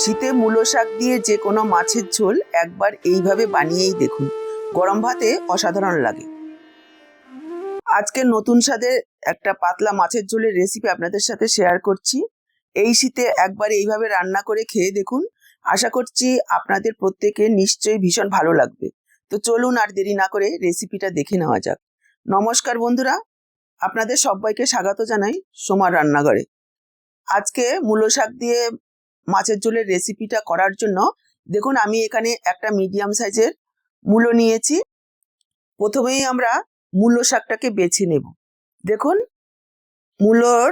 শীতে মূলো শাক দিয়ে যে কোনো মাছের ঝোল একবার এইভাবে বানিয়েই দেখুন, গরম ভাতে অসাধারণ লাগে। আজকে নতুন স্বাদের একটা পাতলা মাছের ঝোলের রেসিপি আপনাদের সাথে শেয়ার করছি। এই শীতে একবার এইভাবে রান্না করে খেয়ে দেখুন, আশা করছি আপনাদের প্রত্যেকের নিশ্চয়ই ভীষণ ভালো লাগবে। তো চলুন আর দেরি না করে রেসিপিটা দেখে নেওয়া যাক। নমস্কার বন্ধুরা, আপনাদের সবাইকে স্বাগত জানাই সোমার রান্নাঘরে। আজকে মূলো শাক দিয়ে মাছের ঝোলের রেসিপিটা করার জন্য দেখুন আমি এখানে একটা মিডিয়াম সাইজের মূলো নিয়েছি। প্রথমেই আমরা মূলো শাকটাকে বেছে নেব। দেখুন মূলোর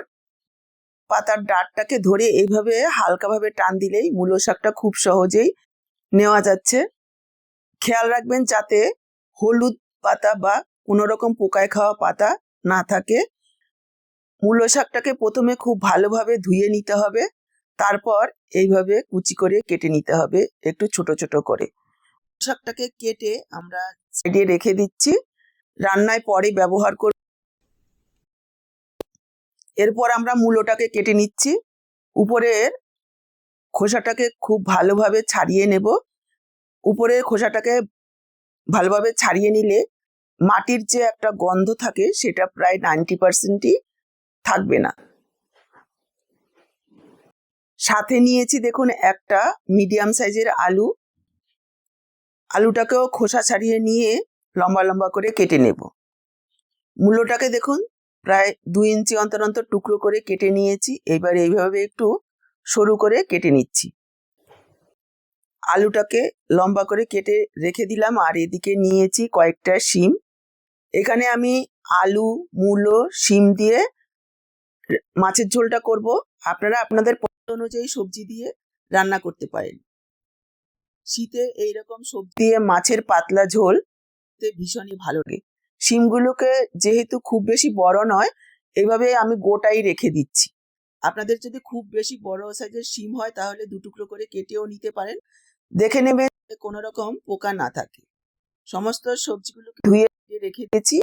পাতার ডাঁটটাকে ধরে এইভাবে হালকাভাবে টান দিলেই মূলো শাকটা খুব সহজেই নেওয়া যাচ্ছে। খেয়াল রাখবেন যাতে হলুদ পাতা বা কোনো রকম পোকায় খাওয়া পাতা না থাকে। মূলো শাকটাকে প্রথমে খুব ভালোভাবে ধুয়ে নিতে হবে, তারপর এইভাবে কুচি করে কেটে নিতে হবে একটু ছোট ছোট করে। শাকটাকে কেটে আমরা সাইডে রেখে দিচ্ছি, রান্নায় পরে ব্যবহার করব। এরপর আমরা মূলোটাকে কেটে নিচ্ছি। উপরের খোসাটাকে খুব ভালোভাবে ছাড়িয়ে নেব। উপরের খোসাটাকে ভালোভাবে ছাড়িয়ে নিলে মাটির যে একটা গন্ধ থাকে সেটা প্রায় 90%ই থাকবে না। সাথে নিয়েছি দেখুন একটা মিডিয়াম সাইজের আলু। আলুটাকেও খোসা ছাড়িয়ে নিয়ে লম্বা লম্বা করে কেটে নেব। মূলোটাকে দেখুন প্রায় 2 ইঞ্চি অন্তর অন্তর টুকরো করে কেটে নিয়েছি। এবার এইভাবে একটু সরু করে কেটে নিচ্ছি। আলুটাকে লম্বা করে কেটে রেখে দিলাম। আর এদিকে নিয়েছি কয়েকটা শিম। এখানে আমি আলু, মূলো, শিম দিয়ে মাছের ঝোলটা করব। আপনারা আপনাদের পছন্দ অনুযায়ী সবজি দিয়ে রান্না করতে পারেন। শীতে এইরকম সবজি দিয়ে মাছের পাতলা ঝোল ভীষণই ভালো লাগে। শিমগুলোকে যেহেতু খুব বেশি বড় নয়, এইভাবে আমি গোটাই রেখে দিচ্ছি। আপনাদের যদি খুব বেশি বড় সাইজের শিম হয় তাহলে 2 টুকরো করে কেটেও নিতে পারেন। দেখে নেবেন কোনো রকম পোকা না থাকে। সমস্ত সবজিগুলোকে ধুয়ে রেখে দিয়েছি।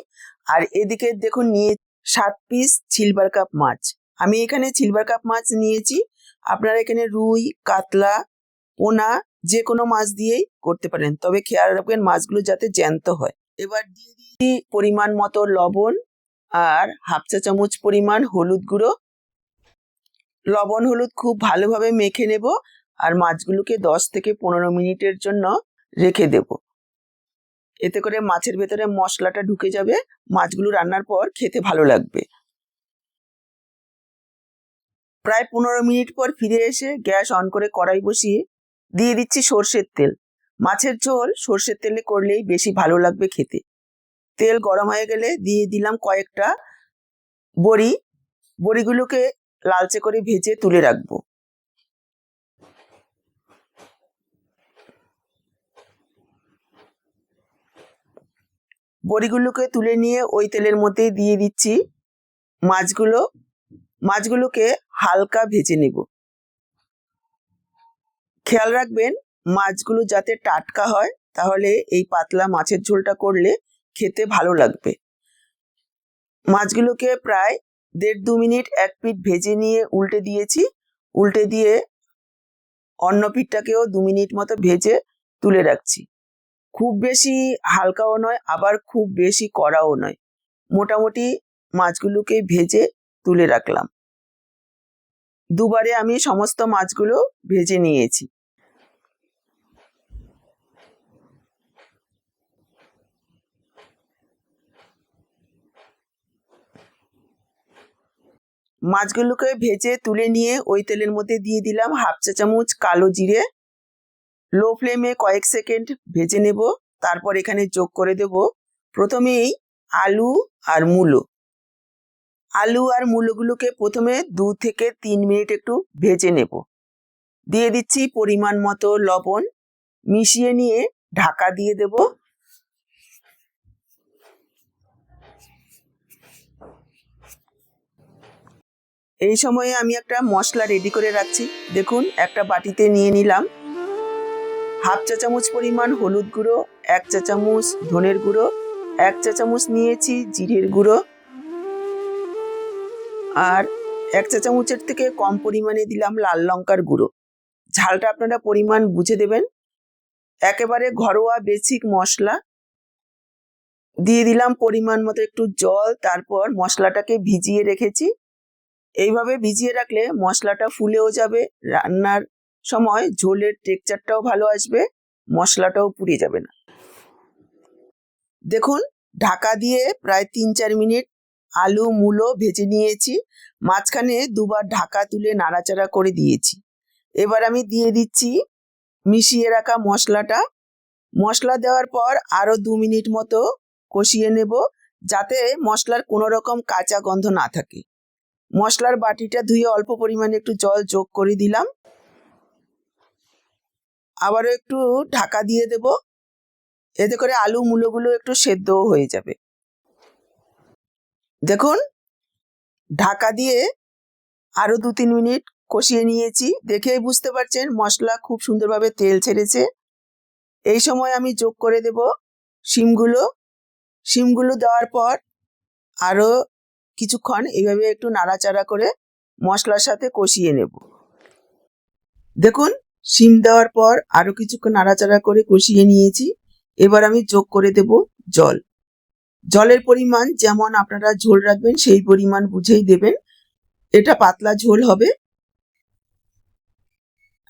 আর এদিকে দেখুন নিয়ে 7 পিস সিলভার কাপ মাছ। আমি এখানে সিলভার কাপ মাছ নিয়েছি। আপনারা এখানে রুই, কাতলা, পোনা যে কোনো মাছ দিয়েই করতে পারেন, তবে খেয়াল রাখবেন মাছগুলো যাতে জ্যান্ত হয়। এবার দিয়ে দিই পরিমাণ মতো লবণ আর হাফ চা চামচ পরিমাণ হলুদ গুঁড়ো। লবণ হলুদ খুব ভালোভাবে মেখে নেব আর মাছগুলোকে 10 থেকে 15 মিনিটের জন্য রেখে দেব। এতে করে মাছের ভেতরে মশলাটা ঢুকে যাবে, মাছগুলো রান্নার পর খেতে ভালো লাগবে। প্রায় 15 মিনিট পর ফিরে এসে গ্যাস অন করে কড়াই বসিয়ে দিয়ে দিচ্ছি সর্ষের তেল। মাছের ঝোল সর্ষের তেলে করলেই বেশি ভালো লাগবে খেতে। তেল গরম হয়ে গেলে দিয়ে দিলাম কয়েকটা বড়ি। বড়িগুলোকে লালচে করে ভেজে তুলে রাখবো। বড়িগুলোকে তুলে নিয়ে ওই তেলের মধ্যে দিয়ে দিচ্ছি মাছগুলো। মাছগুলোকে হালকা ভেজে নেব। খেয়াল রাখবেন মাছগুলো যাতে টাটকা হয়, তাহলে এই পাতলা মাছের ঝোলটা করলে খেতে ভালো লাগবে। মাছগুলোকে প্রায় 1.5-2 মিনিট এক পিঠ ভেজে নিয়ে উল্টে দিয়েছি। উল্টে দিয়ে অন্য পিঠটাকেও 2 মিনিট মতো ভেজে তুলে রাখছি। খুব বেশি হালকাও নয়, আবার খুব বেশি কড়াও নয়, মোটামুটি মাছগুলোকে ভেজে তুলে রাখলাম। দুবারে আমি সমস্ত মাছগুলো ভেজে নিয়েছি। মাছগুলোকে ভেজে তুলে নিয়ে ওই তেলের মধ্যে দিয়ে দিলাম হাফ চা চামচ কালো জিরে। লো ফ্লেমে কয়েক সেকেন্ড ভেজে নেব। তারপর এখানে যোগ করে দেব প্রথমেই আলু আর মূলো। আলু আর মূলোগুলোকে প্রথমে 2 থেকে 3 মিনিট একটু ভেজে নেব। দিয়ে দিচ্ছি পরিমাণ মতো লবণ, মিশিয়ে নিয়ে ঢাকা দিয়ে দেব। এই সময়ে আমি একটা মশলা রেডি করে রাখছি। দেখুন একটা বাটিতে নিয়ে নিলাম হাফ চা চামচ পরিমাণ হলুদ গুঁড়ো, 1 চা চামচ ধনের গুঁড়ো, 1 চা চামচ নিয়েছি জিরের গুঁড়ো, আর 1 চা চামচের থেকে কম পরিমাণে দিলাম লাল লঙ্কার গুঁড়ো। ঝালটা আপনারা পরিমাণ বুঝে দেবেন। একেবারে ঘরোয়া বেসিক মশলা দিয়ে দিলাম পরিমাণ মতো একটু জল, তারপর মশলাটাকে ভিজিয়ে রেখেছি। এইভাবে ভিজিয়ে রাখলে মশলাটা ফুলেও যাবে, রান্নার সময় ঝোলের টেক্সচারটাও ভালো আসবে, মশলাটাও পুড়ে যাবে না। দেখুন ঢাকা দিয়ে প্রায় 3-4 মিনিট আলু মূলো ভেজে নিয়েছি, মাঝখানে দুবার ঢাকা তুলে নাড়াচাড়া করে দিয়েছি। এবার আমি দিয়ে দিচ্ছি মিশিয়ে রাখা মশলাটা। মশলা দেওয়ার পর আরও 2 মিনিট মতো কষিয়ে নেব, যাতে মশলার কোনো রকম কাঁচা গন্ধ না থাকে। মশলার বাটিটা ধুয়ে অল্প পরিমাণে একটু জল যোগ করে দিলাম, আবারও একটু ঢাকা দিয়ে দেব, এতে করে আলু মূলোগুলো একটু সেদ্ধও হয়ে যাবে। দেখুন ঢাকা দিয়ে আরও 2-3 মিনিট কষিয়ে নিয়েছি, দেখেই বুঝতে পারছেন মশলা খুব সুন্দরভাবে তেল ছেড়েছে। এই সময় আমি যোগ করে দেব শিমগুলো দেওয়ার পর আরও কিছুক্ষণ এইভাবে একটু নাড়াচাড়া করে মশলার সাথে কষিয়ে নেব। দেখুন শিম দেওয়ার পর আরও কিছুক্ষণ নাড়াচাড়া করে কষিয়ে নিয়েছি। এবার আমি যোগ করে দেব জল। জলের পরিমাণ যেমন আপনারা ঝোল রাখবেন সেই পরিমাণ বুঝেই দেবেন, এটা পাতলা ঝোল হবে।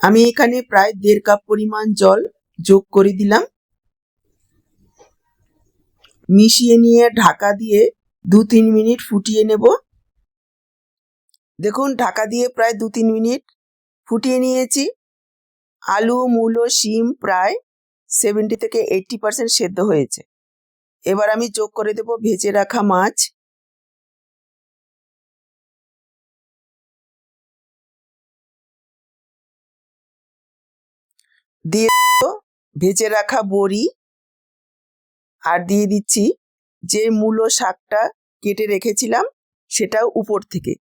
আমি এখানে প্রায় 1.5 কাপ পরিমাণ জল যোগ করে দিলাম। মিশিয়ে নিয়ে ঢাকা দিয়ে 2-3 মিনিট ফুটিয়ে নেব। দেখুন ঢাকা দিয়ে প্রায় 2-3 মিনিট ফুটিয়ে নিয়েছি। আলু মূলো শিম প্রায় 70 থেকে 80% সেদ্ধ হয়েছে। এবার আমি যোগ করে দেব ভেজে রাখা মাছ। দিয়ে ভেজে রাখা বড়ি, আর দিয়ে দিচ্ছি যে মূলো শাকটা কেটে রেখেছিলাম সেটাও উপর থেকে।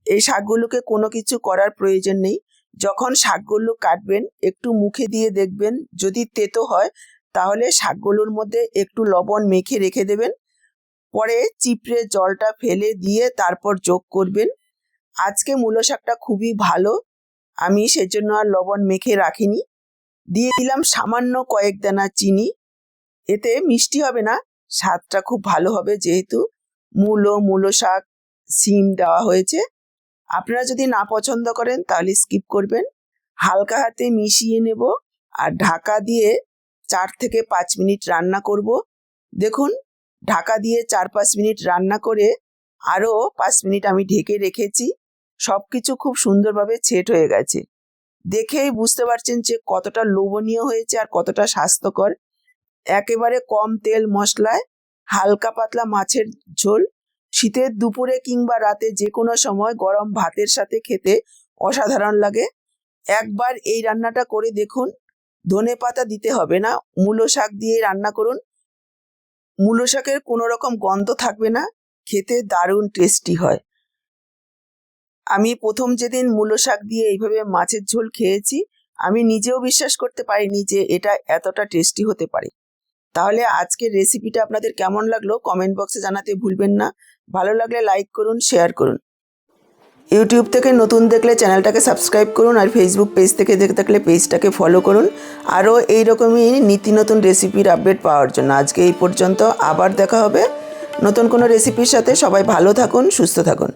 এই শাকগুলোকে কোনো কিছু করার প্রয়োজন নেই, যখন শাকগুলো কাটবেন একটু মুখে দিয়ে দেখবেন, যদি তেতো হয় তাহলে শাকগুলোর মধ্যে একটু লবণ মেখে রেখে দেবেন, পরে চিপড়ে জলটা ফেলে দিয়ে তারপর যোগ করবেন। আজকে মূলো শাকটা খুবই ভালো, আমি সেজন্য আর লবণ মেখে রাখিনি। দিয়ে দিলাম সামান্য কয়েক দানা চিনি, এতে মিষ্টি হবে না, স্বাদটা খুব ভালো হবে, যেহেতু মূলো শাক শিম দেওয়া হয়েছে। আপনারা যদি না পছন্দ করেন তাহলে স্কিপ করবেন। হালকা হাতে মিশিয়ে নেব আর ঢাকা দিয়ে 4 থেকে 5 মিনিট রান্না করব। দেখুন ঢাকা দিয়ে 4-5 মিনিট রান্না করে আরও 5 মিনিট আমি ঢেকে রেখেছি। সব কিছু খুব সুন্দরভাবে সেট হয়ে গেছে, দেখেই বুঝতে পারছেন যে কতটা লোভনীয় হয়েছে আর কতটা স্বাস্থ্যকর। একেবারে কম তেল মশলায় হালকা পাতলা মাছের ঝোল, শীতের দুপুরে কিংবা রাতে যে কোনো সময় গরম ভাতের সাথে খেতে অসাধারণ লাগে। একবার এই রান্নাটা করে দেখুন, ধনেপাতা দিতে হবে না, মূলো শাক দিয়ে রান্না করুন, মূলো শাকের কোনো রকম গন্ধ থাকবে না, খেতে দারুণ টেস্টি হয়। আমি প্রথম যেদিন মূলো শাক দিয়ে এইভাবে মাছের ঝোল খেয়েছি, আমি নিজেও বিশ্বাস করতে পারিনি যে এটা এতটা টেস্টি হতে পারে। তাহলে আজকের রেসিপিটা আপনাদের কেমন লাগলো কমেন্ট বক্সে জানাতে ভুলবেন না। ভালো লাগলে লাইক করুন, শেয়ার করুন। ইউটিউব থেকে নতুন দেখলে চ্যানেলটাকে সাবস্ক্রাইব করুন, আর ফেসবুক পেজ থেকে দেখে থাকলে পেজটাকে ফলো করুন, আরও এইরকমই নিত্য নতুন রেসিপির আপডেট পাওয়ার জন্য। আজকে এই পর্যন্ত, আবার দেখা হবে নতুন কোনো রেসিপির সাথে। সবাই ভালো থাকুন, সুস্থ থাকুন।